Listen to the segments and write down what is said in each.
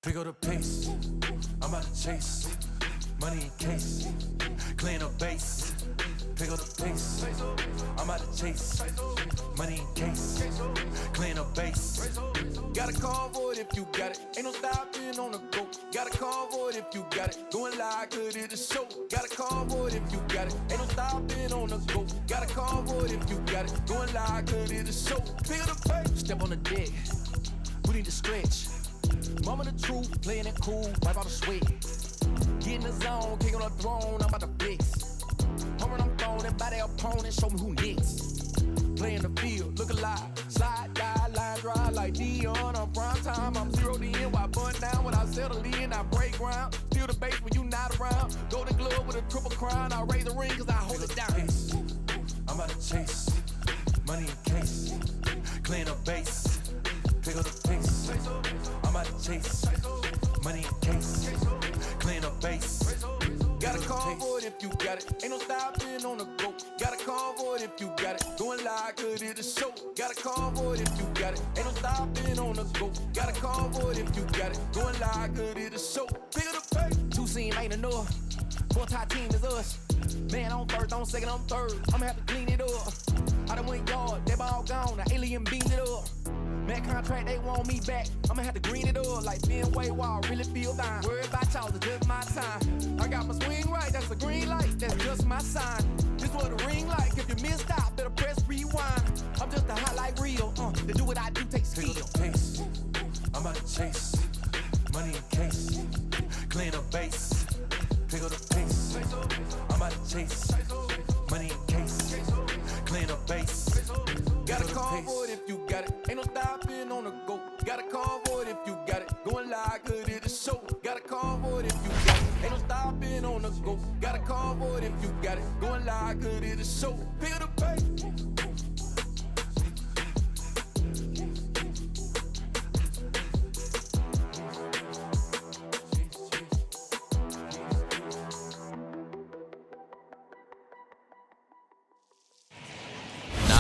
Pick up the pace, I'm about to chase. Money in case, clean up base. Pick up the pace, I'm about to chase. Money in case, clean up base. Got a convoy if you got it. Ain't no stopping on the go. Got a convoy if you got it. Going live, good at the show. Got a convoy if you got it. Ain't no stopping on the go. Got a convoy if you got it. Going live, good at the show. Pick up the pace. Step on the deck, we need to stretch. Mama the truth, playing it cool, wipe out the sweat. Get in the zone, king on the throne, I'm about to flex. Home run, I'm throwing it by their opponent, show me who next. Play in the field, look alive. Slide, die, line drive like Dion on prime time. I'm zeroed in, while bun down when I settle in. I break ground, steal the base when you not around. Golden glove with a triple crown, I raise the ring cause I hold it down. I'm about to chase, money in case, clean up base, pick up the pace. I'm about to chase, money in case, clean up base. Got a convoy if you got it. Ain't no stopping on the go. Got a convoy if you got it. Going live, good at the show. Got a convoy if you got it. Ain't no stopping on the go. Got a convoy if you got it. Going live, good at the show. Pick up the pace. Two scene ain't enough. Four-tie team is us. Man, I'm first, I'm second, I'm third. I'ma have to clean it up. I done went yard, they ball gone. The alien beamed it up. Man, contract, they want me back. I'ma have to green it up like Fenway Wall. Really feel fine. Worry about y'all, it's just my time. I got my swing right, that's a green light. That's just my sign. This what a ring like. If you missed out, better press rewind. I'm just a highlight reel. To do what I do takes skill. Pick up the pace. I'm about to chase. Money in case. Clean up base. Pick up the pace. I'm about to chase. Money in case. Clean up base. Got a convoy if you got it. Ain't no stopping on the go. Got a convoy if you got it. Going live, good at the show. Got a convoy if you got it. Ain't no stopping on the go. Got a convoy if you got it. Going live, good at the show. Pick up the pace.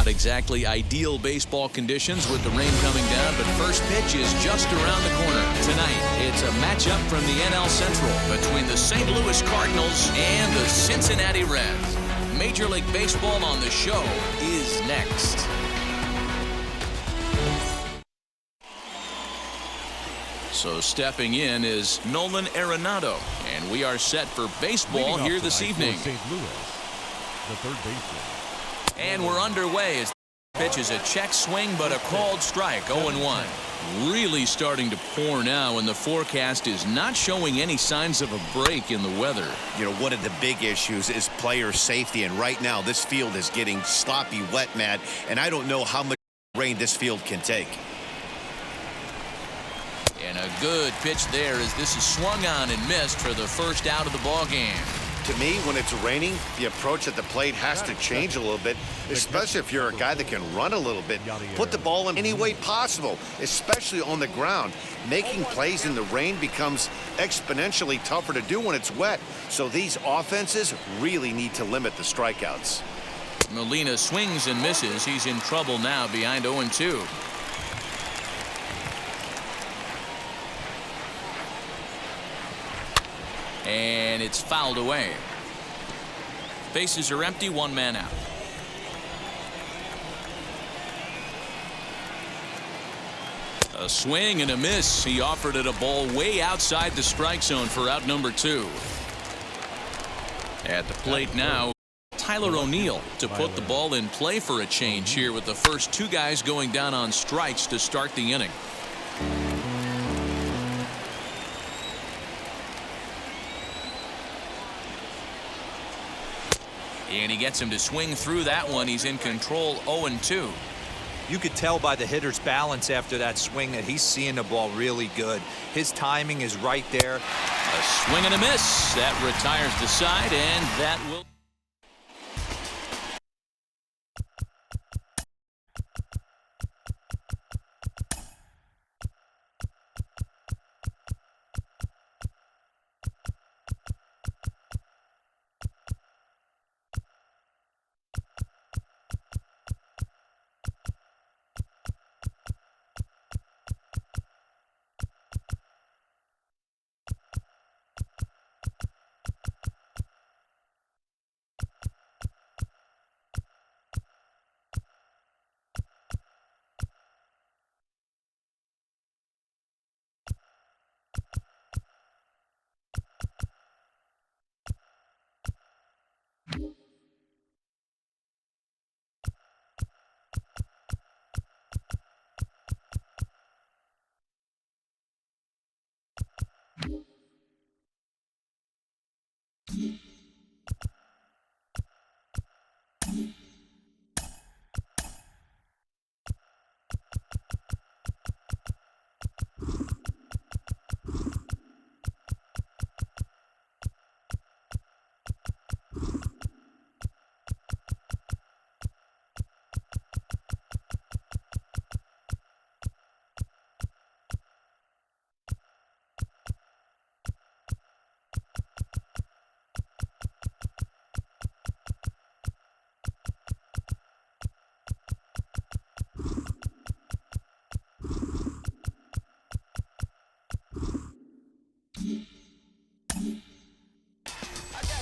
Exactly ideal baseball conditions with the rain coming down, but first pitch is just around the corner. Tonight, it's a matchup from the NL Central between the St. Louis Cardinals and the Cincinnati Reds. Major League Baseball on the show is next. So stepping in is Nolan Arenado, and we are set for baseball here this evening. St. Louis, the third baseman. And we're underway as the pitch is a check swing, but a called strike, 0-1. Really starting to pour now, and the forecast is not showing any signs of a break in the weather. You know, one of the big issues is player safety, and right now this field is getting sloppy wet, Matt, and I don't know how much rain this field can take. And a good pitch there as this is swung on and missed for the first out of the ball game. To me, when it's raining, the approach at the plate has to change a little bit, especially if you're a guy that can run a little bit. Put the ball in any way possible, especially on the ground. Making plays in the rain becomes exponentially tougher to do when it's wet. So these offenses really need to limit the strikeouts. Molina swings and misses. He's in trouble now behind 0-2. And it's fouled away. Bases are empty, one man out. A swing and a miss. He offered it a ball way outside the strike zone for out number 2. At the plate now, Tyler O'Neill to put the ball in play for a change here with the first 2 guys going down on strikes to start the inning. And he gets him to swing through that one. He's in control, 0-2. You could tell by the hitter's balance after that swing that he's seeing the ball really good. His timing is right there. A swing and a miss. That retires the side, and that will...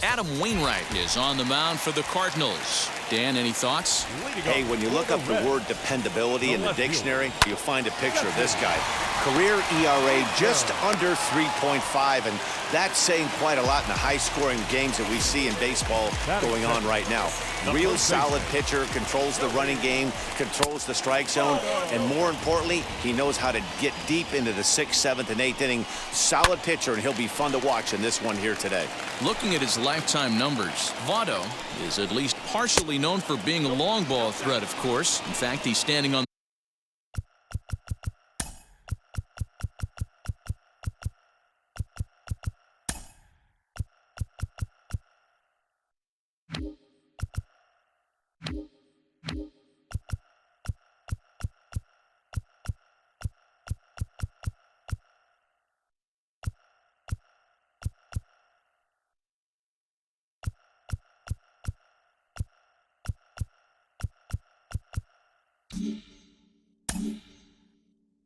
Adam Wainwright is on the mound for the Cardinals. Dan, any thoughts? Hey, when you look up the word dependability in the dictionary, you'll find a picture of this guy. Career ERA just under 3.5, and that's saying quite a lot in the high-scoring games that we see in baseball going on right now. Real solid pitcher, controls the running game, controls the strike zone, and more importantly, he knows how to get deep into the 6th, 7th, and 8th inning. Solid pitcher, and he'll be fun to watch in this one here today. Looking at his lifetime numbers, Votto is at least partially known for being a long ball threat, of course. In fact, he's standing on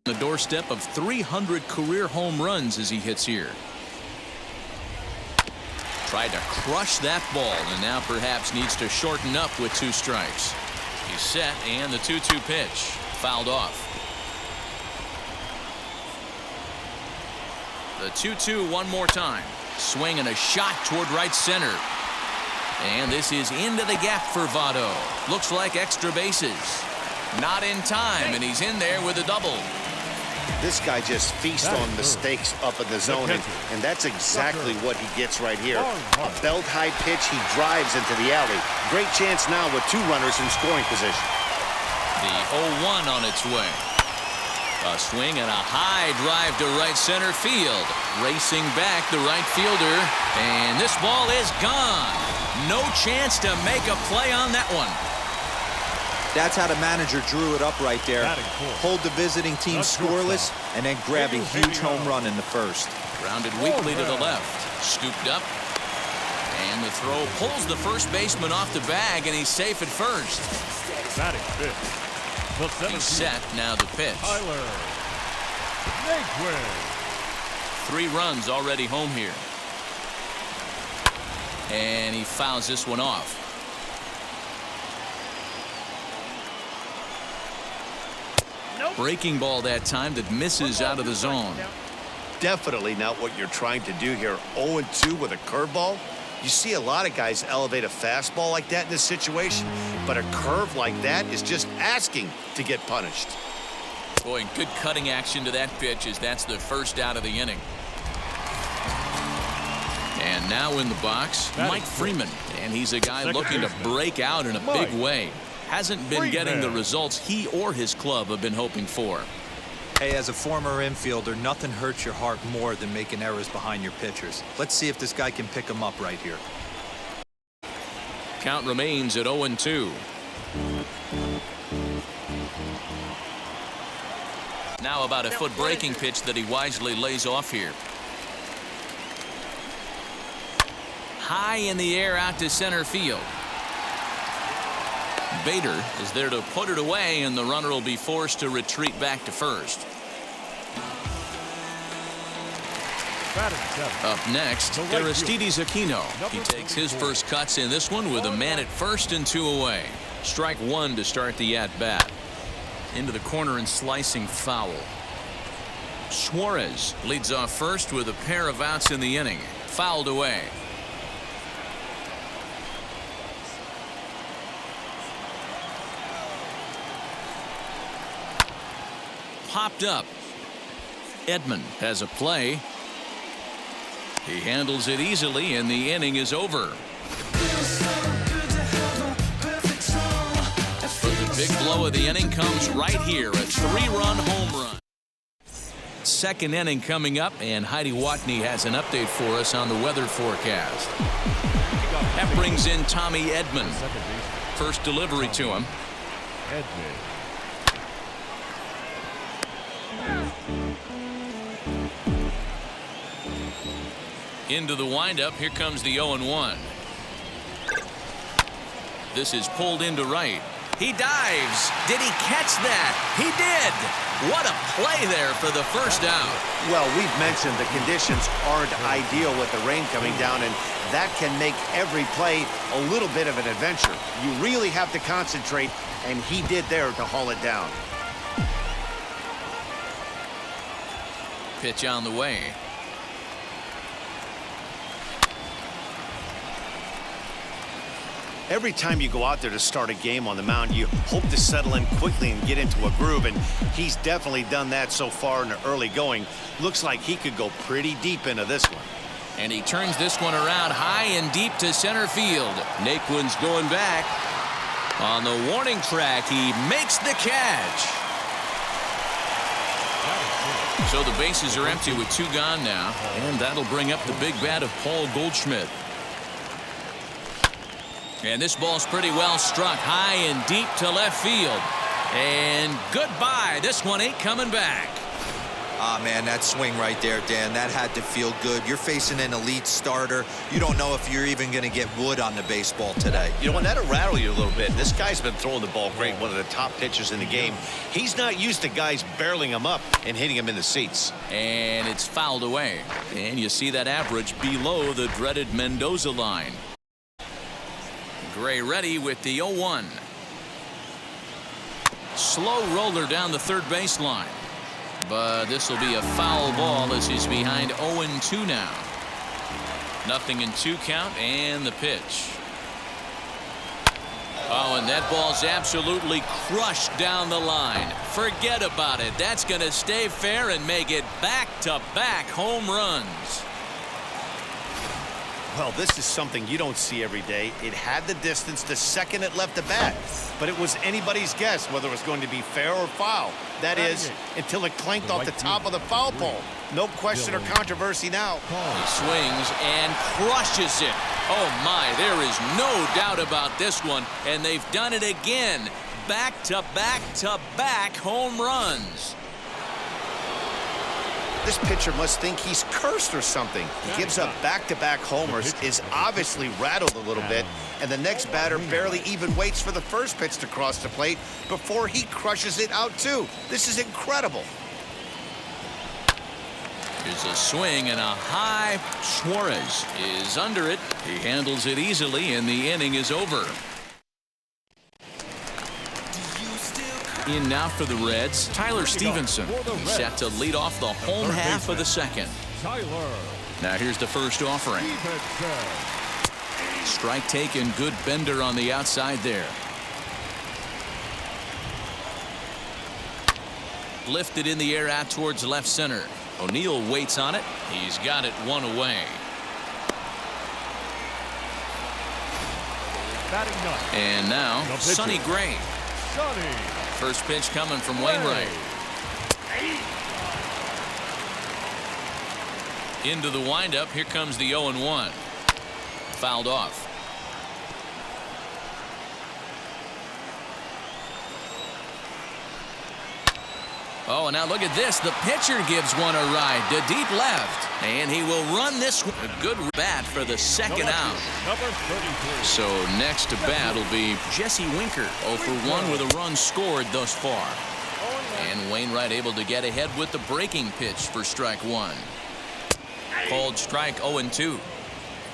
the doorstep of 300 career home runs as he hits here. Tried to crush that ball and now perhaps needs to shorten up with 2 strikes. He's set, and the 2-2 pitch fouled off. The 2-2 one more time. Swing and a shot toward right center. And this is into the gap for Votto. Looks like extra bases. Not in time, and he's in there with a double. This guy just feasts on mistakes up in the zone, and that's exactly what he gets right here. A belt-high pitch, he drives into the alley. Great chance now with 2 runners in scoring position. The 0-1 on its way. A swing and a high drive to right center field. Racing back the right fielder, and this ball is gone. No chance to make a play on that one. That's how the manager drew it up right there. Hold the visiting team scoreless and then grab a huge home run in the first. Grounded weakly to the left. Scooped up. And the throw pulls the first baseman off the bag, and he's safe at first. He's set. Now the pitch. 3 runs already home here. And he fouls this one off. Breaking ball that time that misses out of the zone. Definitely not what you're trying to do here. 0-2 with a curveball. You see a lot of guys elevate a fastball like that in this situation, but a curve like that is just asking to get punished. Boy, good cutting action to that pitch as that's the first out of the inning. And now in the box, Mike Freeman. And he's a guy looking to break out in a big way. Hasn't been getting the results he or his club have been hoping for. Hey, as a former infielder, nothing hurts your heart more than making errors behind your pitchers. Let's see if this guy can pick them up right here. Count remains at 0-2. Now about a foot breaking pitch that he wisely lays off here. High in the air out to center field. Bader is there to put it away, and the runner will be forced to retreat back to first. Up next, Aristides Aquino. He takes his first cuts in this one with a man at first and 2 away. Strike 1 to start the at-bat. Into the corner and slicing foul. Suarez leads off first with a pair of outs in the inning. Fouled away. Popped up. Edman has a play. He handles it easily, and the inning is over. But the big blow of the inning comes right here, a 3-run home run. Second inning coming up, and Heidi Watney has an update for us on the weather forecast. That brings in Tommy Edman. First delivery to him. Into the windup. Here comes the 0-1. This is pulled into right. He dives. Did he catch that? He did. What a play there for the first out. Well, we've mentioned the conditions aren't ideal with the rain coming down, and that can make every play a little bit of an adventure. You really have to concentrate, and he did there to haul it down. Pitch on the way. Every time you go out there to start a game on the mound, you hope to settle in quickly and get into a groove, and he's definitely done that so far in the early going. Looks like he could go pretty deep into this one. And he turns this one around high and deep to center field. Naquin's going back. On the warning track, he makes the catch. So the bases are empty with 2 gone now, and that'll bring up the big bat of Paul Goldschmidt. And this ball's pretty well struck high and deep to left field. And goodbye. This one ain't coming back. Ah, man, that swing right there, Dan, that had to feel good. You're facing an elite starter. You don't know if you're even going to get wood on the baseball today. You know, and that'll rattle you a little bit. This guy's been throwing the ball great, one of the top pitchers in the game. He's not used to guys barreling him up and hitting him in the seats. And it's fouled away. And you see that average below the dreaded Mendoza line. Gray ready with the 0-1. Slow roller down the third baseline. But this will be a foul ball as he's behind 0-2 now. 0-2 count and the pitch. Oh, and that ball's absolutely crushed down the line. Forget about it. That's going to stay fair and make it back-to-back home runs. Well, this is something you don't see every day. It had the distance the second it left the bat, but it was anybody's guess whether it was going to be fair or foul. That is, until it clanked off the top of the foul pole. No question or controversy now. He swings and crushes it. Oh, my, there is no doubt about this one, and they've done it again. Back-to-back-to-back home runs. This pitcher must think he's cursed or something. He gives up back-to-back homers, is obviously rattled a little bit, and the next batter barely even waits for the first pitch to cross the plate before he crushes it out too. This is incredible. Here's a swing and a high. Suarez is under it. He handles it easily, and the inning is over. In now for the Reds, Tyler Stevenson. He's set to lead off the home half of the second. Now here's the first offering. Strike taken, good bender on the outside there. Lifted in the air out towards left center. O'Neill waits on it. He's got it one away. And now Sonny Gray. First pitch coming from Wainwright. Into the windup. Here comes the 0-1. Fouled off. Oh, and now look at this. The pitcher gives one a ride to deep left. And he will run this one. A good bat for the second out. So next to bat will be Jesse Winker. 0 for 1 with a run scored thus far. And Wainwright able to get ahead with the breaking pitch for strike 1. Called strike 0-2.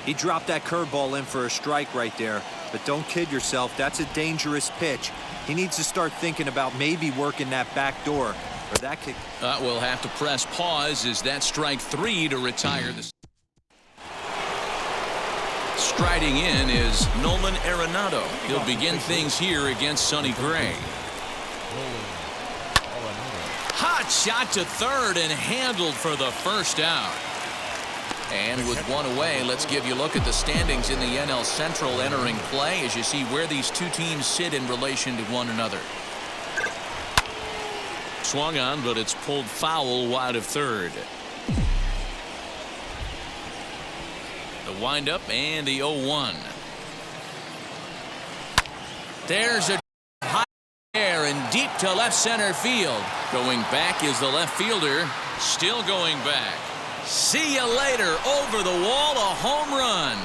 He dropped that curveball in for a strike right there. But don't kid yourself, that's a dangerous pitch. He needs to start thinking about maybe working that back door. Or that kick. We'll have to press pause. Is that strike 3 to retire the... Striding in is Nolan Arenado. He'll begin things here against Sonny Gray. Hot shot to third and handled for the first out. And with one away, let's give you a look at the standings in the NL Central entering play as you see where these two teams sit in relation to one another. Swung on, but it's pulled foul wide of third. The windup and the 0-1. There's a high air and deep to left center field. Going back is the left fielder. Still going back. See you later. Over the wall, a home run.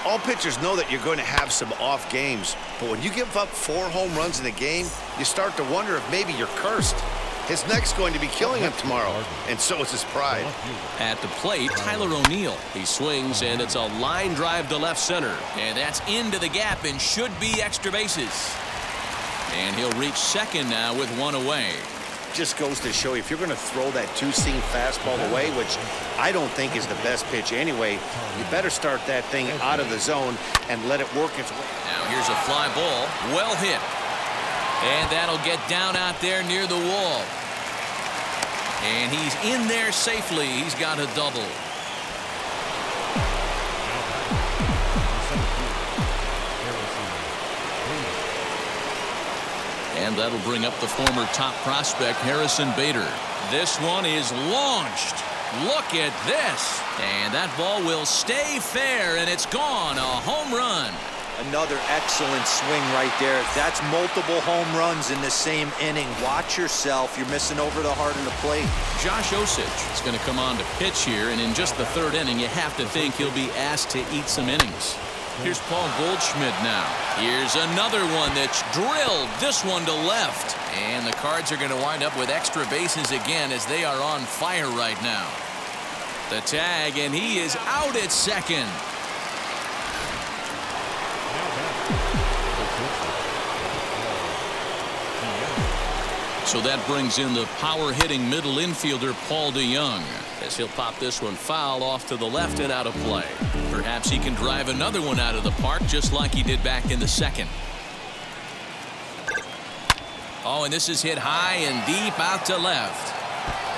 All pitchers know that you're going to have some off games, but when you give up 4 home runs in a game, you start to wonder if maybe you're cursed. His neck's going to be killing him tomorrow, and so is his pride. At the plate, Tyler O'Neill. He swings, and it's a line drive to left center. And that's into the gap and should be extra bases. And he'll reach second now with one away. Just goes to show you, if you're going to throw that two-seam fastball away, which I don't think is the best pitch anyway, you better start that thing out of the zone and let it work its way. Now here's a fly ball. Well hit. And that'll get down out there near the wall. And he's in there safely. He's got a double. And that'll bring up the former top prospect, Harrison Bader. This one is launched. Look at this. And that ball will stay fair, and it's gone. A home run. Another excellent swing right there. That's multiple home runs in the same inning. Watch yourself. You're missing over the heart of the plate. Josh Osich is going to come on to pitch here, and in just the third inning, you have to think he'll be asked to eat some innings. Here's Paul Goldschmidt now. Here's another one that's drilled. This one to left. And the Cards are going to wind up with extra bases again as they are on fire right now. The tag, and he is out at second. So that brings in the power-hitting middle infielder Paul DeYoung as he'll pop this one foul off to the left and out of play. Perhaps he can drive another one out of the park just like he did back in the second. Oh, and this is hit high and deep out to left.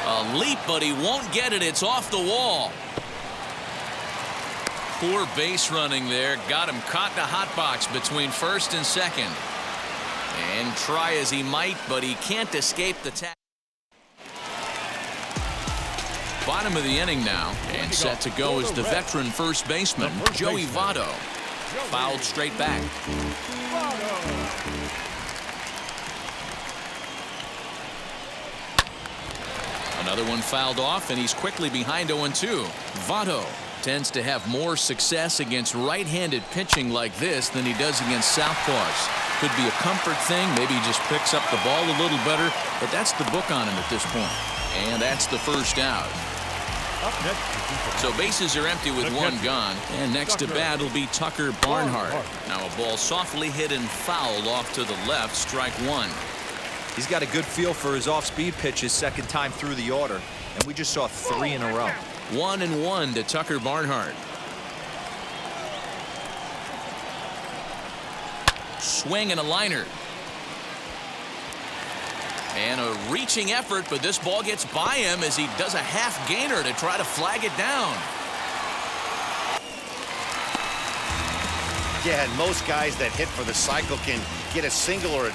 A leap, but he won't get it. It's off the wall. Poor base running there. Got him caught in a hot box between first and second. And try as he might, but he can't escape the tag. Bottom of the inning now, and set to go is the veteran first baseman, Joey Votto. Fouled straight back. Another one fouled off, and he's quickly behind 0-2. Votto tends to have more success against right-handed pitching like this than he does against southpaws. Could be a comfort thing. Maybe he just picks up the ball a little better, but that's the book on him at this point. And that's the first out. So bases are empty with one gone, and next to bat will be Tucker Barnhart. Now a ball softly hit and fouled off to the left, strike one. He's got a good feel for his off-speed pitches second time through the order, and we just saw 3 in a row. 1-1 to Tucker Barnhart. Swing and a liner. And a reaching effort, but this ball gets by him as he does a half gainer to try to flag it down. Yeah, and most guys that hit for the cycle can get a single or a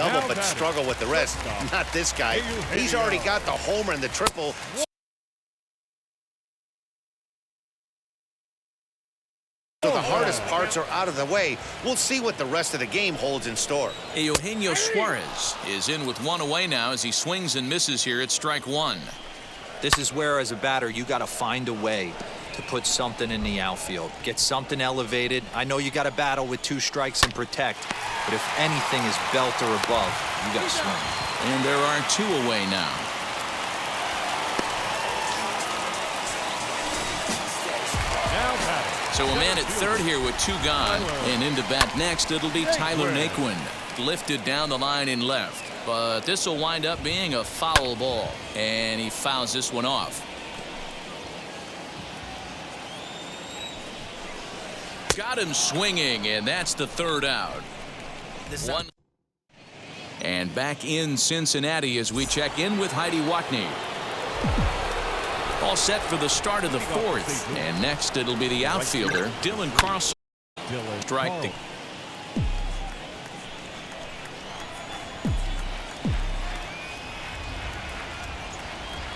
double but struggle with the rest. Not this guy. He's already got the homer and the triple. So the hardest parts are out of the way. We'll see what the rest of the game holds in store. Eugenio Suarez is in with one away now as he swings and misses here at strike one. This is where, as a batter, you got to find a way to put something in the outfield. Get something elevated. I know you got to battle with 2 strikes and protect, but if anything is belt or above, you got to swing. And there are 2 away now. So a man at third here with 2 gone. And into bat next, it'll be Tyler Naquin. Lifted down the line in left. But this will wind up being a foul ball. And he fouls this one off. Got him swinging, and that's the 3rd out. One. And back in Cincinnati as we check in with Heidi Watney. All set for the start of the 4th. And next it'll be the outfielder, Dylan Carlson. Strike the...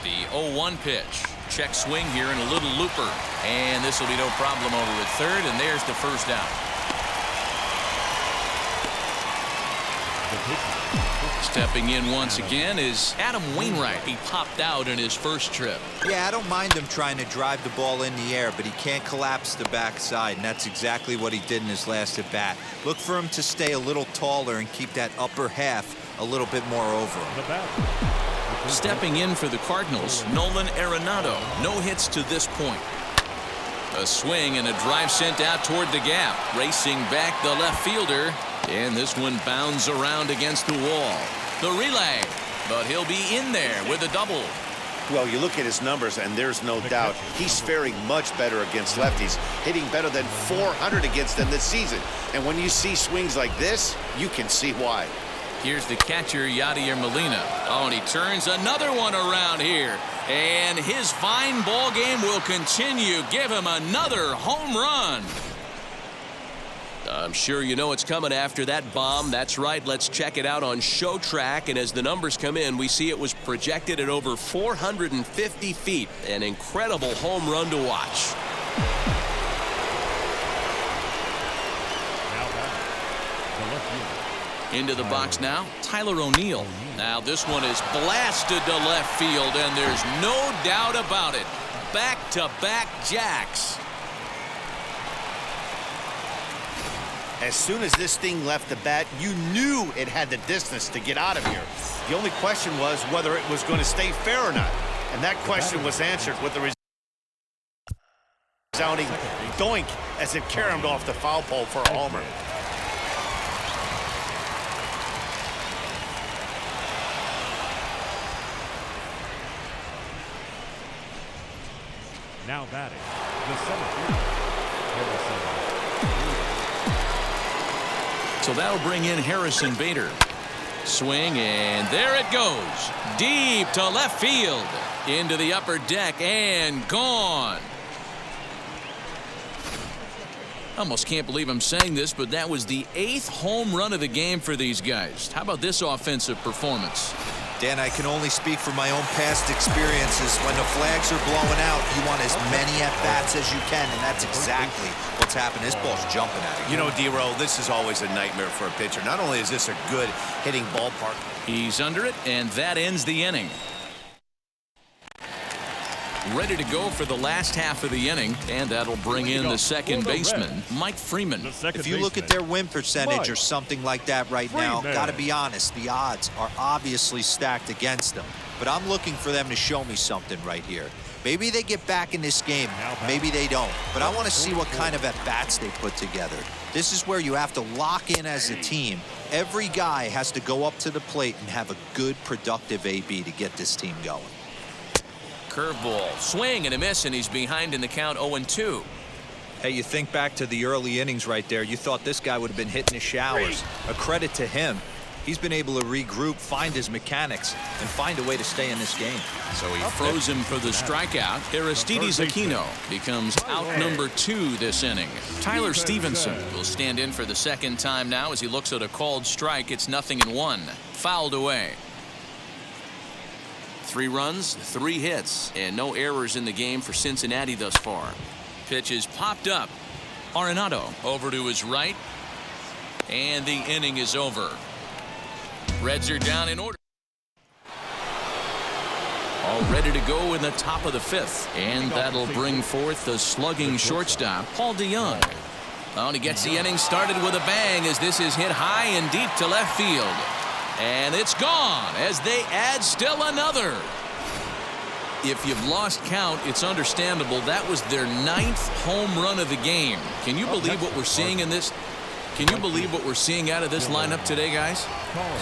The 0-1 pitch. Check swing here and a little looper. And this will be no problem over at third, and there's the 1st out. Stepping in once again is Adam Wainwright. He popped out in his first trip. Yeah, I don't mind him trying to drive the ball in the air, but he can't collapse the backside, and that's exactly what he did in his last at bat. Look for him to stay a little taller and keep that upper half a little bit more over him. Stepping in for the Cardinals, Nolan Arenado. No hits to this point. A swing and a drive sent out toward the gap. Racing back the left fielder. And this one bounds around against the wall. The relay. But he'll be in there with a double. Well, you look at his numbers, and there's no doubt he's faring much better against lefties, hitting better than 400 against them this season. And when you see swings like this, you can see why. Here's the catcher, Yadier Molina. Oh, and he turns another one around here. And his fine ball game will continue. Give him another home run. I'm sure you know it's coming after that bomb. That's right. Let's check it out on Show Track. And as the numbers come in, we see it was projected at over 450 feet. An incredible home run to watch. Into the box now, Tyler O'Neill. Now this one is blasted to left field, and there's no doubt about it. Back-to-back jacks. As soon as this thing left the bat, you knew it had the distance to get out of here. The only question was whether it was going to stay fair or not. And that question was answered with the resounding doink as it caromed off the foul pole for a homer. Now batting, the center fielder, So that'll bring in Harrison Bader. Swing, and there it goes. Deep to left field. Into the upper deck, and gone. Almost can't believe I'm saying this, but that was the 8th home run of the game for these guys. How about this offensive performance? Dan, I can only speak from my own past experiences. When the flags are blowing out, you want as many at-bats as you can, and that's exactly what's happened. This ball's jumping at it. You know, D-Row, this is always a nightmare for a pitcher. Not only is this a good hitting ballpark. He's under it, and that ends the inning. Ready to go for the last half of the inning, and that'll bring in the second baseman, Mike Freeman. If you look at their win percentage or something like that right now, got to be honest, the odds are obviously stacked against them. But I'm looking for them to show me something right here. Maybe they get back in this game, maybe they don't. But I want to see what kind of at-bats they put together. This is where you have to lock in as a team. Every guy has to go up to the plate and have a good, productive AB to get this team going. Curveball, swing and a miss, and he's behind in the count 0-2. Hey, you think back to the early innings right there. You thought this guy would have been hitting the showers. A credit to him. He's been able to regroup, find his mechanics, and find a way to stay in this game. So he froze him for the strikeout. Aristides Aquino becomes out number 2 this inning. Tyler Stevenson will stand in for the second time now as he looks at a called strike. It's 0-1. Fouled away. 3 runs, 3 hits, and no errors in the game for Cincinnati thus far. Pitch is popped up. Arenado over to his right. And the inning is over. Reds are down in order. All ready to go in the top of the 5th. And that'll bring forth the slugging shortstop, Paul DeYoung. Well, and he gets the inning started with a bang as this is hit high and deep to left field. And it's gone as they add still another. If you've lost count, it's understandable. That was their 9th home run of the game. Can you believe what we're seeing in this? Can you believe what we're seeing out of this lineup today, guys?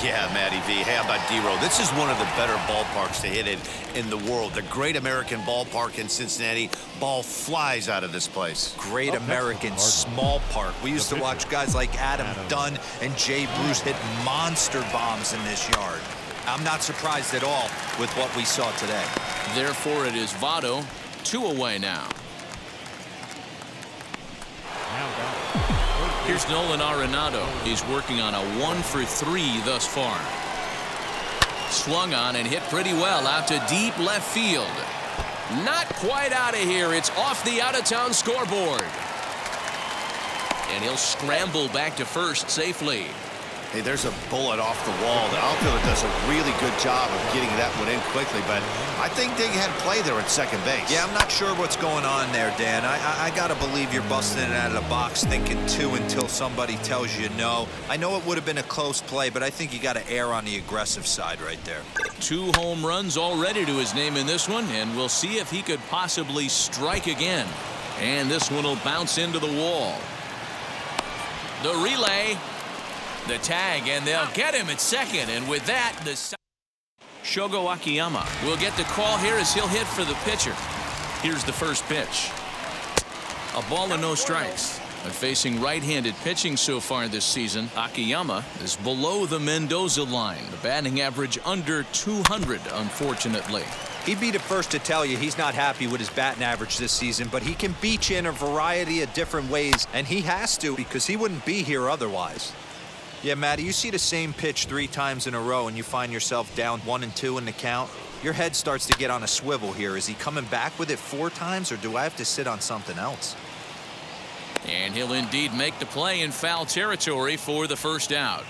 Yeah, Matty V. Hey, how about D-Row? This is one of the better ballparks to hit it in the world. The Great American Ballpark in Cincinnati. Ball flies out of this place. Great American small park. We used to watch guys like Adam Dunn and Jay Bruce hit monster bombs in this yard. I'm not surprised at all with what we saw today. Therefore, it is Votto, 2 away now. Here's Nolan Arenado. He's working on a 1-for-3 thus far. Swung on and hit pretty well out to deep left field. Not quite out of here. It's off the out-of-town scoreboard. And he'll scramble back to first safely. Hey, there's a bullet off the wall. The outfielder does a really good job of getting that one in quickly, but I think they had play there at second base. Yeah, I'm not sure what's going on there, Dan. I got to believe you're busting it out of the box thinking 2 until somebody tells you no. I know it would have been a close play, but I think you got to err on the aggressive side right there. 2 home runs already to his name in this one, and we'll see if he could possibly strike again. And this one will bounce into the wall. The relay. The tag, and they'll get him at second. And with that, the Shogo Akiyama will get the call here as he'll hit for the pitcher. Here's the first pitch. A ball and no strikes. And facing right-handed pitching so far this season, Akiyama is below the Mendoza line. The batting average under 200, unfortunately. He'd be the first to tell you he's not happy with his batting average this season, but he can beat you in a variety of different ways, and he has to because he wouldn't be here otherwise. Yeah, Matty, you see the same pitch 3 times in a row and you find yourself down 1-2 in the count. Your head starts to get on a swivel here. Is he coming back with it 4 times, or do I have to sit on something else? And he'll indeed make the play in foul territory for the first out.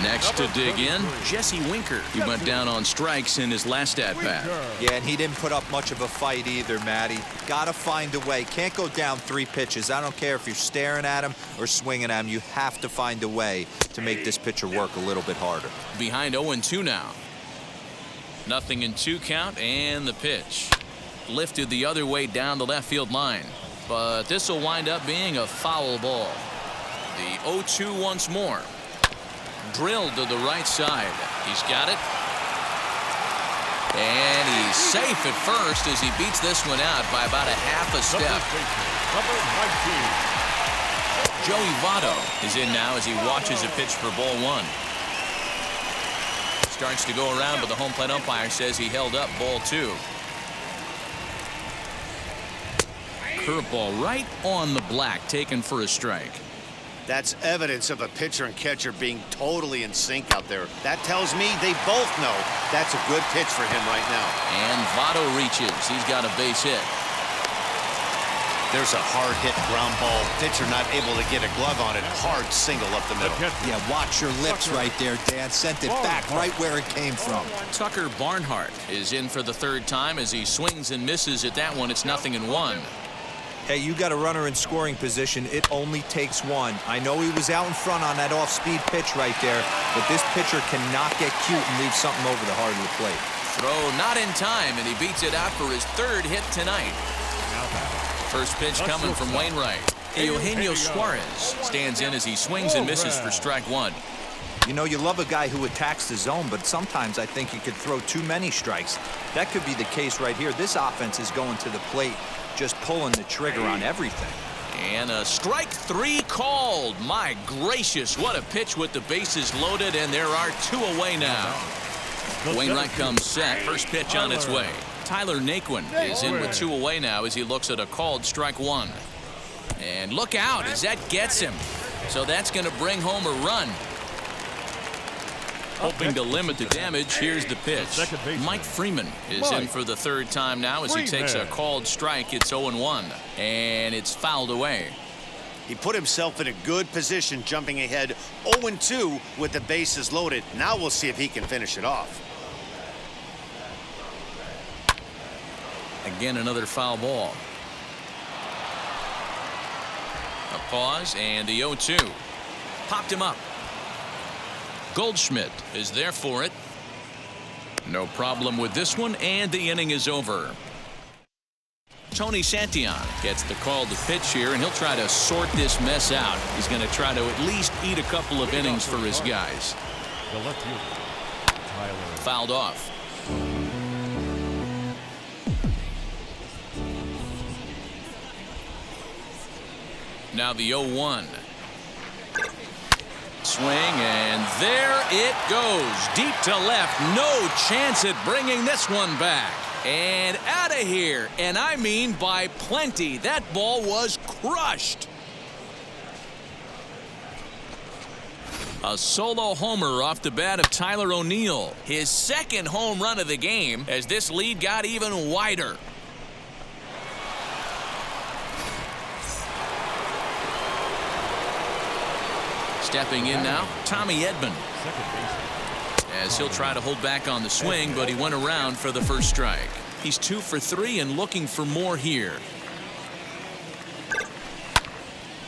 Next to dig in, Jesse Winker. He went down on strikes in his last at-bat. Yeah, and he didn't put up much of a fight either, Matty. Got to find a way. Can't go down 3 pitches. I don't care if you're staring at him or swinging at him. You have to find a way to make this pitcher work a little bit harder. Behind 0-2 now. 0-2 count, and the pitch. Lifted the other way down the left field line. But this will wind up being a foul ball. The 0-2 once more. Drilled to the right side. He's got it. And he's safe at first as he beats this one out by about a half a step. Joey Votto is in now as he watches a pitch for ball 1. Starts to go around, but the home plate umpire says he held up ball 2. Curveball right on the black, taken for a strike. That's evidence of a pitcher and catcher being totally in sync out there. That tells me they both know that's a good pitch for him right now. And Votto reaches. He's got a base hit. There's a hard hit ground ball. Pitcher not able to get a glove on it. Hard single up the middle. Yeah, watch your lips right there, Dan. Sent it back right where it came from. Tucker Barnhart is in for the 3rd time as he swings and misses at that one. It's 0-1. Hey, you got a runner in scoring position. It only takes 1. I know he was out in front on that off-speed pitch right there, but this pitcher cannot get cute and leave something over the heart of the plate. Throw not in time, and he beats it out for his 3rd hit tonight. First pitch coming from Wainwright. Eugenio Suarez stands in as he swings and misses for strike 1. You know, you love a guy who attacks the zone, but sometimes I think you could throw too many strikes. That could be the case right here. This offense is going to the plate, just pulling the trigger on everything. And a strike 3 called. My gracious, what a pitch with the bases loaded, and there are 2 away now. Wainwright comes set. First pitch on its way. Tyler Naquin is in with 2 away now as he looks at a called strike 1. And look out as that gets him. So that's going to bring home a run. Hoping to limit the damage, here's the pitch. Mike Freeman is in for the 3rd time now as he takes a called strike. It's 0-1, and it's fouled away. He put himself in a good position jumping ahead 0-2 with the bases loaded. Now we'll see if he can finish it off. Again, another foul ball. A pause and the 0-2. Popped him up. Goldschmidt is there for it. No problem with this one, and the inning is over. Tony Santillan gets the call to pitch here, and he'll try to sort this mess out. He's going to try to at least eat a couple of innings for his guys. The left fielder, Tyler. Fouled off. Now the 0-1. Swing, and there it goes. Deep to left. No chance at bringing this one back. And out of here. And I mean by plenty. That ball was crushed. A solo homer off the bat of Tyler O'Neill. His 2nd home run of the game as this lead got even wider. Stepping in now, Tommy Edman. As he'll try to hold back on the swing, but he went around for the first strike. He's 2 for 3 and looking for more here.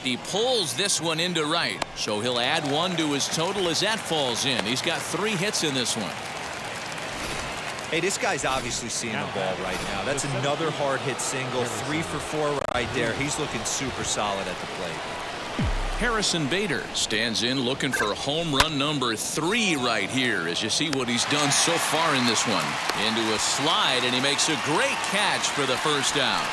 He pulls this one into right, so he'll add 1 to his total as that falls in. He's got 3 hits in this one. Hey, this guy's obviously seeing the ball right now. That's another hard hit single. 3 for 4 right there. He's looking super solid at the plate. Harrison Bader stands in looking for home run number 3 right here as you see what he's done so far in this one. Into a slide, and he makes a great catch for the first out.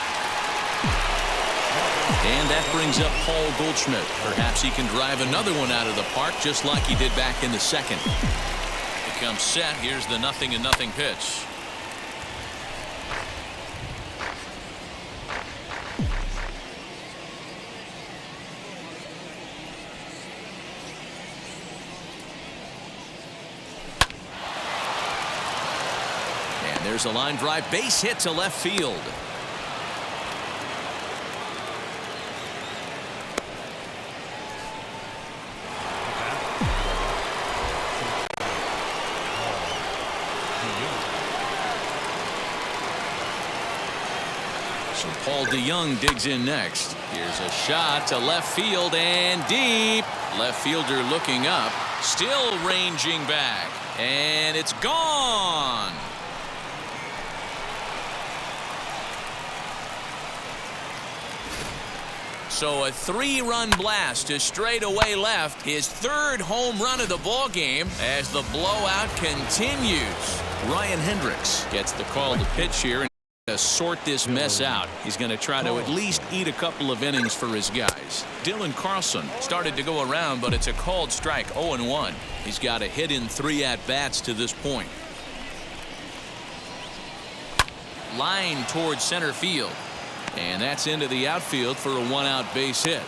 And that brings up Paul Goldschmidt. Perhaps he can drive another one out of the park just like he did back in the 2nd. He comes set. Here's the 0-0 pitch. There's a line drive base hit to left field. So Paul DeYoung digs in next. Here's a shot to left field and deep. Left fielder looking up, still ranging back, and it's gone. So a 3-run blast to straightaway left, his 3rd home run of the ball game as the blowout continues. Ryan Hendricks gets the call to pitch here and to sort this mess out. He's going to try to at least eat a couple of innings for his guys. Dylan Carlson started to go around, but it's a called strike, 0-1. He's got a hit in 3 at-bats to this point. Line towards center field. And that's into the outfield for a 1-out base hit.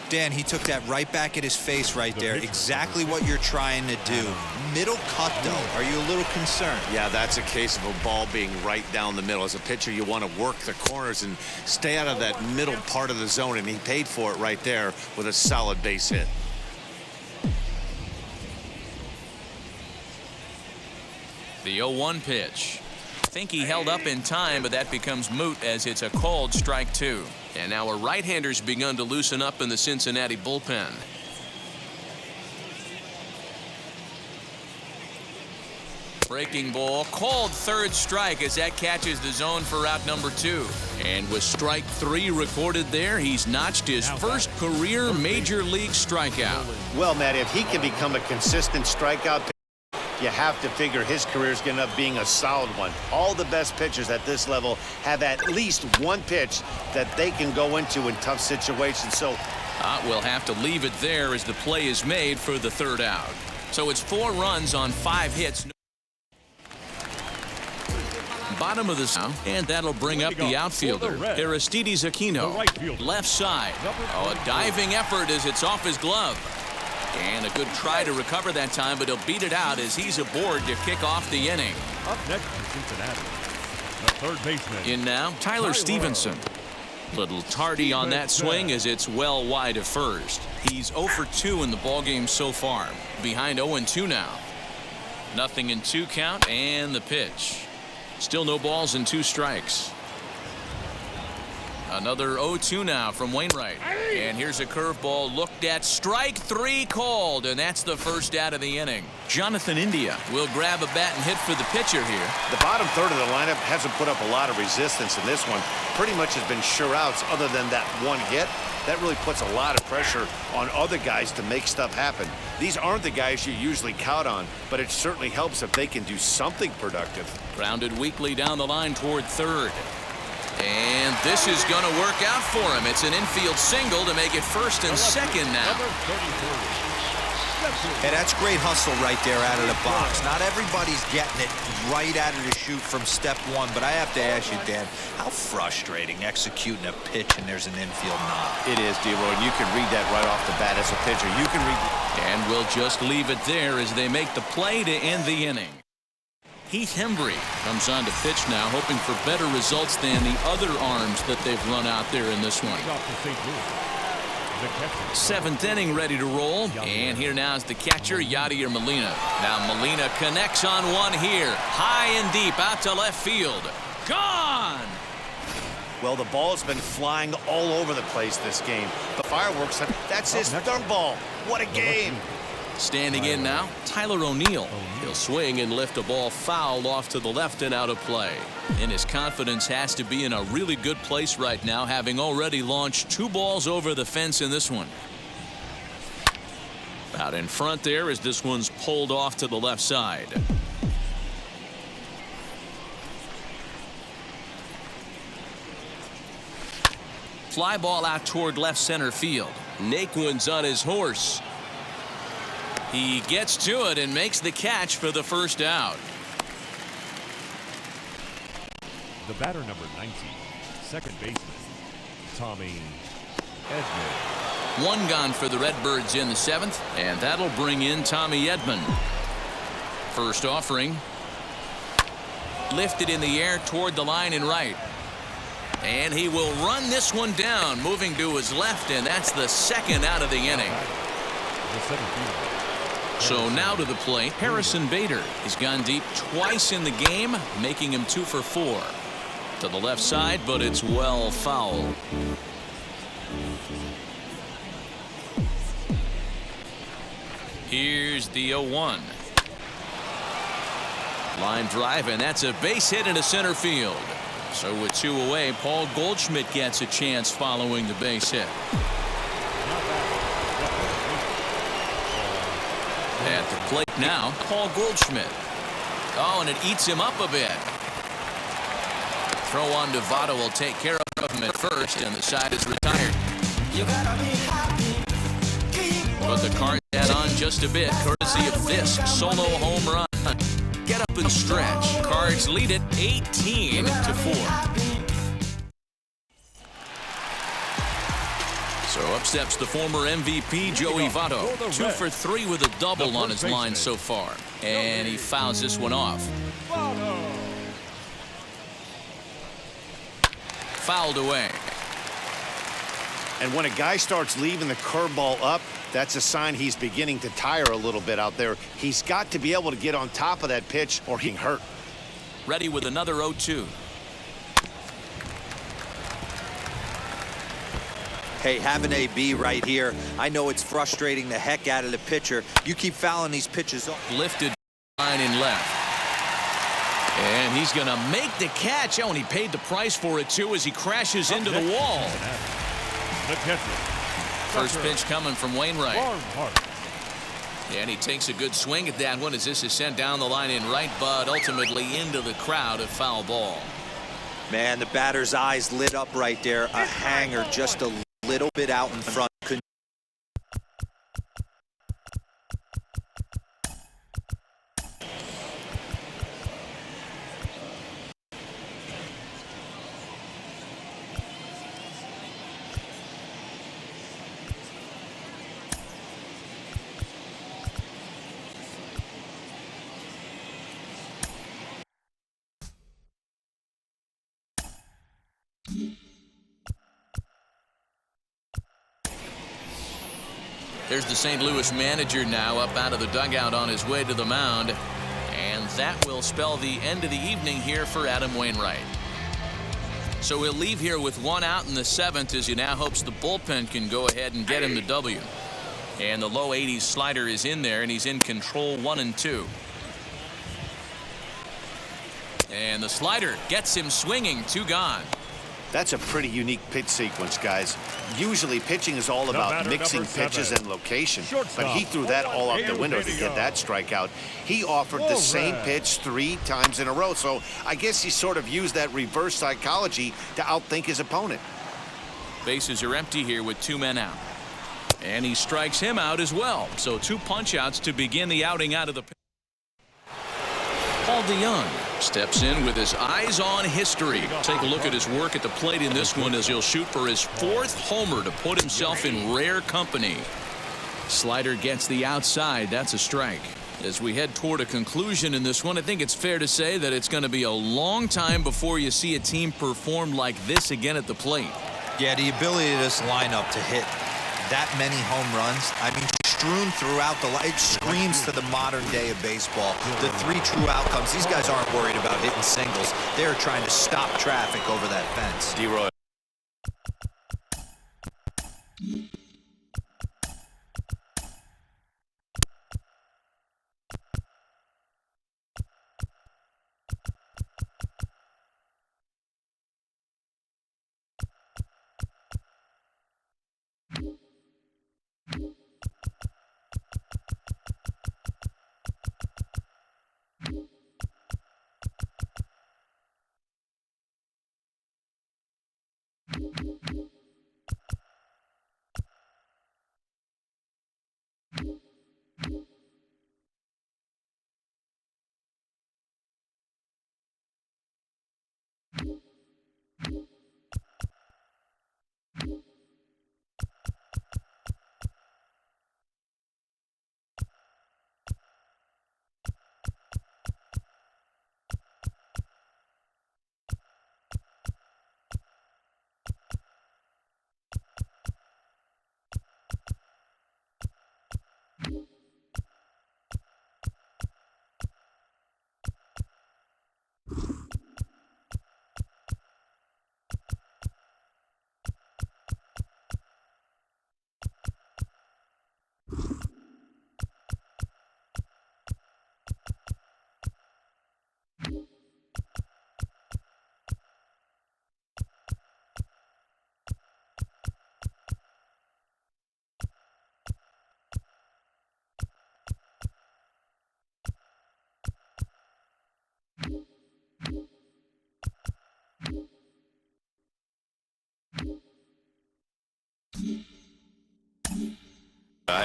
Dan, he took that right back at his face right there. Exactly what you're trying to do. Middle cut, though. Are you a little concerned? Yeah, that's a case of a ball being right down the middle. As a pitcher, you want to work the corners and stay out of that middle part of the zone, and he paid for it right there with a solid base hit. The 0-1 pitch. I think he held up in time, but that becomes moot as it's a called strike 2. And now a right-hander's begun to loosen up in the Cincinnati bullpen. Breaking ball called 3rd strike as that catches the zone for out number 2. And with strike 3 recorded there, he's notched his first career major league strikeout. Well, Matt, if he can become a consistent strikeout, you have to figure his career is going to end up being a solid one. All the best pitchers at this level have at least one pitch that they can go into in tough situations. So we'll have to leave it there as the play is made for the third out. So it's 4 runs on 5 hits. Bottom of the sound, and that'll bring up the outfielder, Aristides Aquino. Left side. Oh, a diving effort as it's off his glove. And a good try to recover that time, but he'll beat it out as he's aboard to kick off the inning. Up next for Cincinnati, the third baseman. In now, Tyler Stevenson. Little tardy on that swing as it's well wide of first. He's 0 for 2 in the ballgame so far. Behind 0-2 now. Nothing in 2 count, and the pitch. Still no balls and 2 strikes. Another 0-2 now from Wainwright. And here's a curveball looked at. Strike 3 called, and that's the first out of the inning. Jonathan India will grab a bat and hit for the pitcher here. the bottom third of the lineup hasn't put up a lot of resistance in this one. Pretty much has been sure outs other than that one hit. That really puts a lot of pressure on other guys to make stuff happen. These aren't the guys you usually count on, but it certainly helps if they can do something productive. Grounded weakly down the line toward third. And this is going to work out for him. It's an infield single to make it first and second now. Hey, that's great hustle right there out of the box. Not everybody's getting it right out of the chute from step one, but I have to ask you, Dan, how frustrating executing a pitch and there's an infield knock. It is, D-Roy, and you can read that right off the bat as a pitcher. You can read. And we'll just leave it there as they make the play to end the inning. Heath Hembry comes on to pitch now, hoping for better results than the other arms that they've run out there in this one. 7th inning ready to roll. And here now is the catcher, Yadier Molina. Now Molina connects on one here. High and deep out to left field. Gone! Well, the ball's been flying all over the place this game. The fireworks, that's his third ball. What a game. Standing in now, Tyler O'Neill. He'll swing and lift a ball foul off to the left and out of play. And his confidence has to be in a really good place right now, having already launched 2 balls over the fence in this one. Out in front there as this one's pulled off to the left side. Fly ball out toward left center field. Naquin's on his horse. He gets to it and makes the catch for the first out. The batter, number 19, second baseman, Tommy Edman. 1 gone for the Redbirds in the 7th, and that'll bring in Tommy Edman. First offering. Lifted in the air toward the line and right. And he will run this one down, moving to his left, and that's the 2nd out of the inning. So now to the plate, Harrison Bader. He's gone deep twice in the game, making him 2 for 4. To the left side, but it's well foul. Here's the 0-1. Line drive, and that's a base hit into center field. So with 2 away, Paul Goldschmidt gets a chance following the base hit. At the plate now, Paul Goldschmidt. Oh, and it eats him up a bit. Throw on to Votto will take care of him at first, and the side is retired. But the Cards add on just a bit, courtesy of this solo home run. Get up and stretch. Cards lead it 18-4. So up steps the former MVP, Joey Votto. 2 for 3 with a double on his line so far. And he fouls this one off. Fouled away. And when a guy starts leaving the curveball up, that's a sign he's beginning to tire a little bit out there. He's got to be able to get on top of that pitch or he's hurt. Ready with another 0-2. Hey, having AB right here, I know it's frustrating the heck out of the pitcher. You keep fouling these pitches off. Lifted line in left. And he's going to make the catch. Oh, and he paid the price for it, too, as he crashes into the wall. The catcher. First pitch coming from Wainwright. And he takes a good swing at that one as this is sent down the line in right, but ultimately into the crowd, a foul ball. Man, the batter's eyes lit up right there. A hanger just a little bit out in front. There's the St. Louis manager now up out of the dugout on his way to the mound. And that will spell the end of the evening here for Adam Wainwright. So he'll leave here with 1 out in the 7th as he now hopes the bullpen can go ahead and get him the W. And the low 80s slider is in there, and he's in control 1-2. And the slider gets him swinging, 2 gone. That's a pretty unique pitch sequence, guys. Usually pitching is all about mixing pitches and location, but he threw that all out the window to get that strikeout. He offered the same pitch 3 times in a row, so I guess he sort of used that reverse psychology to outthink his opponent. Bases are empty here with 2 men out. And he strikes him out as well. So 2 punch-outs to begin the outing out of the... Paul DeYoung steps in with his eyes on history. Take a look at his work at the plate in this one as he'll shoot for his 4th homer to put himself in rare company. Slider gets the outside. That's a strike. As we head toward a conclusion in this one, I think it's fair to say that it's going to be a long time before you see a team perform like this again at the plate. Yeah, the ability of this lineup to hit that many home runs, I mean, strewn throughout the line. It screams to the modern day of baseball. The 3 true outcomes. These guys aren't worried about hitting singles. They're trying to stop traffic over that fence. D-Roy.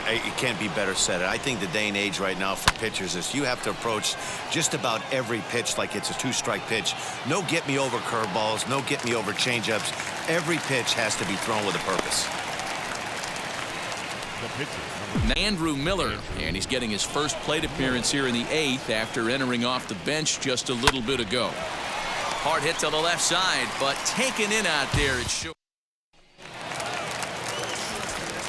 It can't be better said. I think the day and age right now for pitchers is you have to approach just about every pitch like it's a 2-strike pitch. No get-me-over curveballs, no get-me-over changeups. Every pitch has to be thrown with a purpose. Andrew Miller, and he's getting his first plate appearance here in the 8th after entering off the bench just a little bit ago. Hard hit to the left side, but taken in out there. It's short.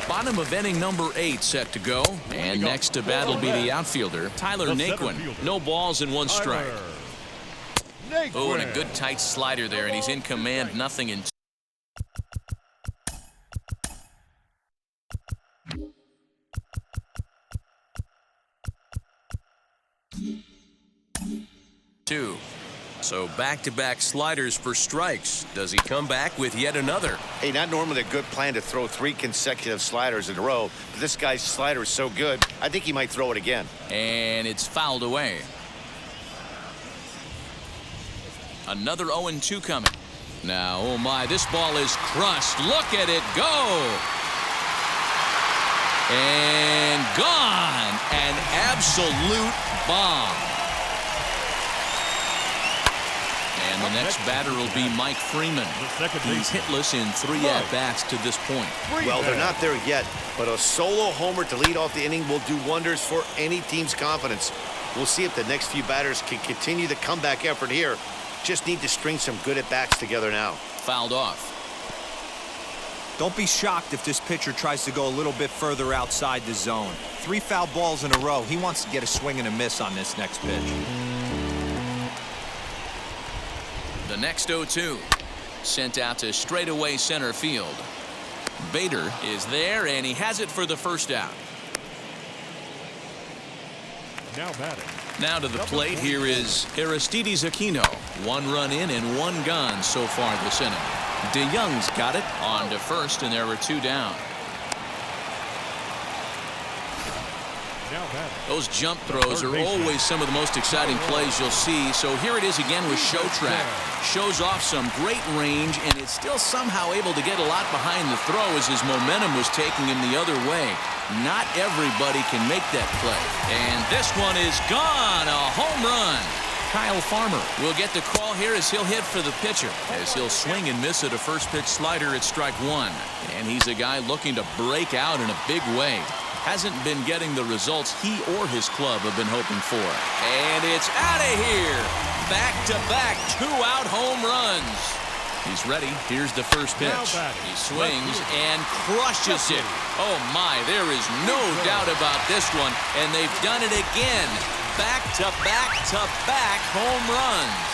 Bottom of inning number 8 set to go. And next to bat will be the outfielder, Tyler Naquin. No balls and 1 strike. Oh, and a good tight slider there, and he's in command, nothing in. So back-to-back sliders for strikes. Does he come back with yet another? Hey, not normally a good plan to throw 3 consecutive sliders in a row, but this guy's slider is so good, I think he might throw it again. And it's fouled away. Another 0-2 coming. Now, oh my, this ball is crushed. Look at it go. And gone. An absolute bomb. And the next batter will be Mike Freeman. He's hitless in 3 at-bats to this point. Well, they're not there yet, but a solo homer to lead off the inning will do wonders for any team's confidence. We'll see if the next few batters can continue the comeback effort here. Just need to string some good at-bats together now. Fouled off. Don't be shocked if this pitcher tries to go a little bit further outside the zone. 3 foul balls in a row. He wants to get a swing and a miss on this next pitch. The next 0-2 sent out to straightaway center field. Bader is there, and he has it for the first out. Now batting. Now to the plate, here is Aristides Aquino. 1 run in and 1 gone so far this inning. DeYoung's got it on to first, and there are 2 down. Now batting. Those jump throws are always some of the most exciting plays you'll see. So here it is again with Showtrack. Shows off some great range, and it's still somehow able to get a lot behind the throw as his momentum was taking him the other way. Not everybody can make that play. And this one is gone. A home run. Kyle Farmer will get the call here as he'll hit for the pitcher, as he'll swing and miss at a first pitch slider at strike 1. And he's a guy looking to break out in a big way. Hasn't been getting the results he or his club have been hoping for. And it's out of here. Back-to-back 2-out home runs. He's ready. Here's the first pitch. He swings and crushes it. Oh my, there is no doubt about this one. And they've done it again. Back-to-back-to-back home runs.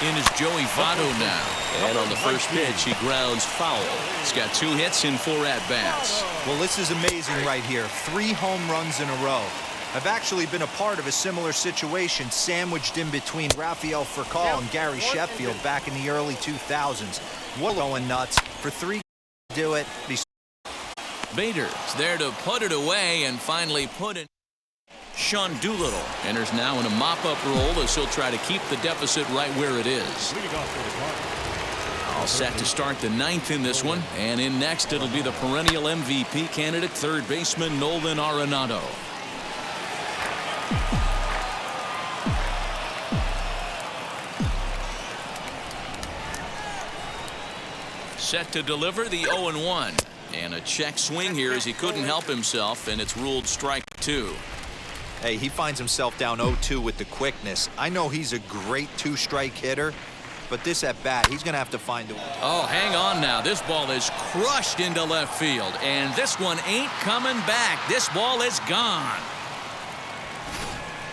In is Joey Votto now. And on the first pitch, he grounds foul. He's got 2 hits in 4 at-bats. Well, this is amazing right here. 3 home runs in a row. I've actually been a part of a similar situation sandwiched in between Rafael Furcal and Gary Sheffield back in the early 2000s. What going nuts for 3 to do it. Bader's there to put it away and finally put it. Sean Doolittle enters now in a mop-up role as he'll try to keep the deficit right where it is. All set to start the 9th in this one, and in next it'll be the perennial MVP candidate, third baseman Nolan Arenado. Set to deliver the 0-1, and a check swing here as he couldn't help himself, and it's ruled strike 2. Hey, he finds himself down 0-2 with the quickness. I know he's a great 2-strike hitter, but this at bat, he's going to have to find a way. Oh, hang on now. This ball is crushed into left field, and this one ain't coming back. This ball is gone.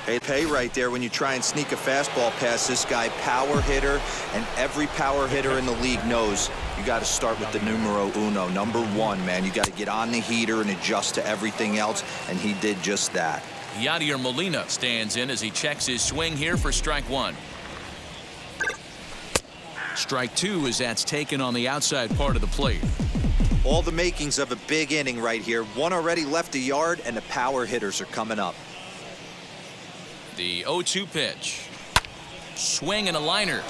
Hey, pay right there when you try and sneak a fastball past this guy. Power hitter, and every power hitter in the league knows you got to start with the numero uno, number 1, man. You got to get on the heater and adjust to everything else, and he did just that. Yadier Molina stands in as he checks his swing here for strike 1. Strike 2 as that's taken on the outside part of the plate. All the makings of a big inning right here. 1 already left the yard, and the power hitters are coming up. The 0-2 pitch. Swing and a liner.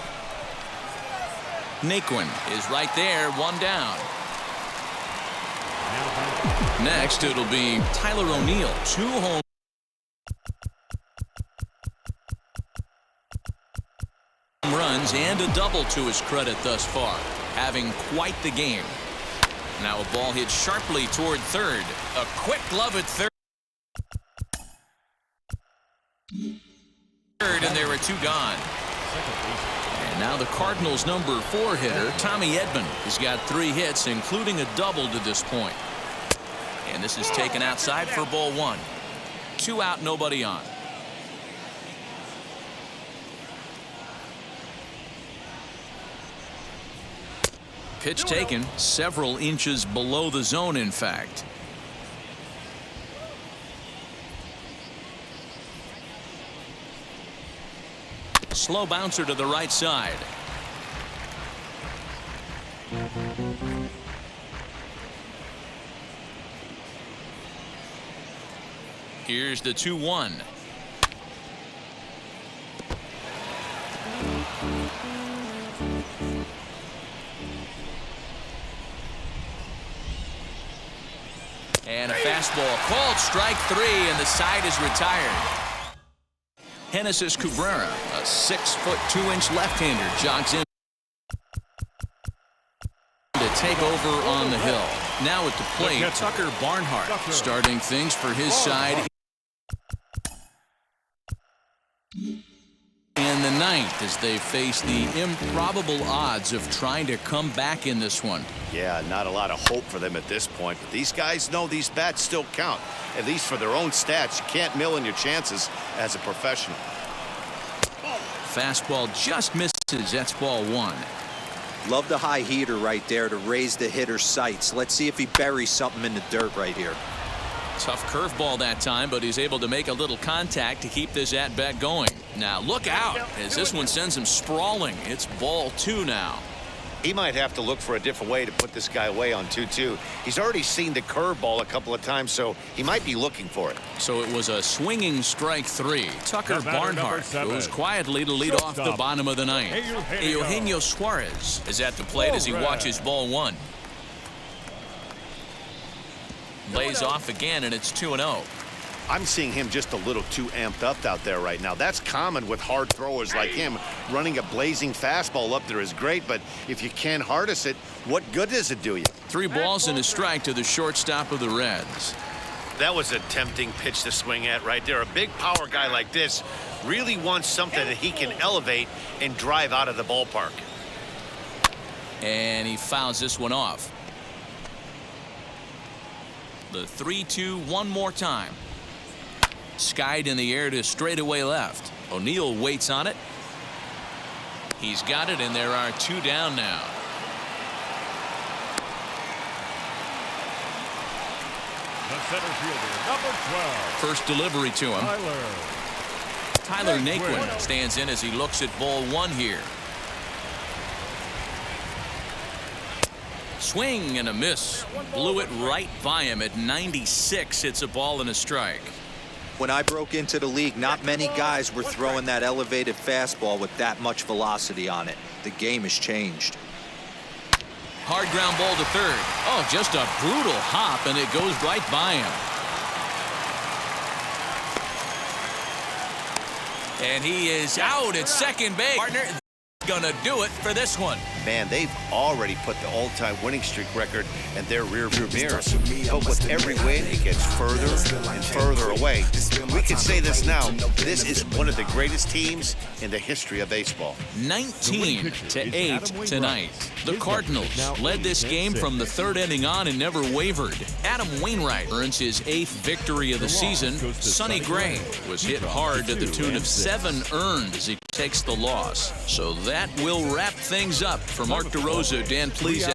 Naquin is right there, 1 down. Next, it'll be Tyler O'Neill. 2 home runs and a double to his credit thus far. Having quite the game. Now a ball hit sharply toward third. A quick glove at third. And there are 2 gone. And now the Cardinals' number 4 hitter, Tommy Edman, has got 3 hits, including a double to this point. And this is taken outside for ball 1. 2 out, nobody on. Pitch taken several inches below the zone, in fact. slow bouncer to the right side. Here's the 2-1. And a fastball called strike 3, and the side is retired. Genesis Cabrera, a 6'2" left-hander, jogs in to take over on the hill. Now at the plate, Tucker Barnhart starting things for his side in the ninth as they face the improbable odds of trying to come back in this one. Yeah, not a lot of hope for them at this point, but these guys know these bats still count, at least for their own stats. You can't mill in your chances as a professional. Fastball just misses. That's ball 1. Love the high heater right there to raise the hitter's sights. Let's see if he buries something in the dirt right here. Tough curveball that time, but he's able to make a little contact to keep this at-bat going. Now look out as this one sends him sprawling. It's ball 2 now. He might have to look for a different way to put this guy away on 2-2. He's already seen the curveball a couple of times, so he might be looking for it. So it was a swinging strike 3. Tucker Barnhart goes quietly to lead off the bottom of the ninth. Eugenio Suarez is at the plate as he watches ball 1. Lays off again, and it's 2-0. I'm seeing him just a little too amped up out there right now. That's common with hard throwers like him. Running a blazing fastball up there is great, but if you can't harness it, what good does it do you? 3 balls and a strike to the shortstop of the Reds. That was a tempting pitch to swing at right there. A big power guy like this really wants something that he can elevate and drive out of the ballpark. And he fouls this one off. The 3-2 one more time. Skied in the air to straightaway left. O'Neill waits on it. He's got it, and there are 2 down now. The center fielder, number 12. First delivery to him. Tyler Naquin stands in as he looks at ball 1 here. Swing and a miss. Blew it right by him at 96. It's a ball and a strike. When I broke into the league, not many guys were throwing that elevated fastball with that much velocity on it. The game has changed. Hard ground ball to third. Oh, just a brutal hop, and it goes right by him. And he is out at second base. Partner gonna do it for this one. Man, they've already put the all-time winning streak record in their rearview mirrors. But with every win, it gets further and further away. We can say this now. This is one of the greatest teams in the history of baseball. 19-8 tonight. The Cardinals led this game from the 3rd inning on and never wavered. Adam Wainwright earns his 8th victory of the season. Sonny Gray was hit hard to the tune of 7 earned as he takes the loss. So that will wrap things up. For Mark DeRosa, Dan Please.